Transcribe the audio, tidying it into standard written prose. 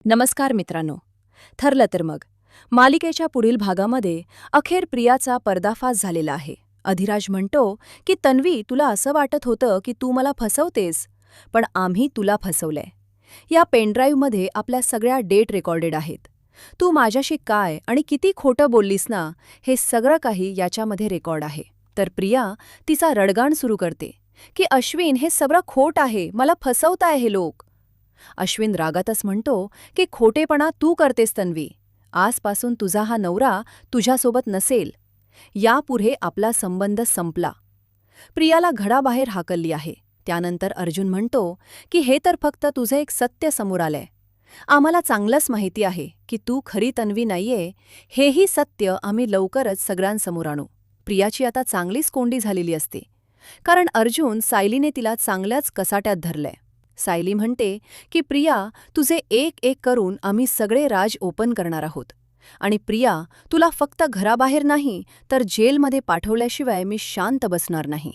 नमस्कार मित्रांनो. ठरलं तर मग मालिकेच्या पुढील भागामध्ये अखेर प्रियाचा पर्दाफाश झालेला आहे. अधिराज म्हणतो की तन्वी, तुला असं वाटत होतं की तू मला फसवतेस, पण आम्ही तुला फसवलंय. या पेनड्राईव्हमध्ये आपल्या सगळ्या डेट रेकॉर्डेड आहेत. तू माझ्याशी काय आणि किती खोटं बोललीस ना, हे सगळं काही याच्यामध्ये रेकॉर्ड आहे. तर प्रिया तिचा रडगाण सुरू करते की अश्विन, हे सगळं खोट आहे, मला फसवताय हे लोक. अश्विन रागातच म्हणतो की खोटेपणा तू करतेस तन्वी. आजपासून तुझा हा नवरा तुझ्यासोबत नसेल. यापुढे आपला संबंध संपला. प्रियाला घराबाहेर हाकलली आहे. त्यानंतर अर्जुन म्हणतो की हे तर फक्त तुझं एक सत्य समोर आलंय. आम्हाला चांगलंच माहिती आहे की तू खरी तन्वी नाहीये. हेही सत्य आम्ही लवकरच सगळ्यांसमोर आणू. प्रियाची आता चांगलीच कोंडी झालेली असते, कारण अर्जुन सायलीने तिला चांगल्याच कसाट्यात धरलंय. सायली म्हणते की प्रिया, तुझे एक एक करून आम्ही सगळे राज ओपन करणार आहोत. आणि प्रिया, तुला फक्त घराबाहेर नाही तर जेलमध्ये पाठवल्याशिवाय मी शांत बसणार नाही.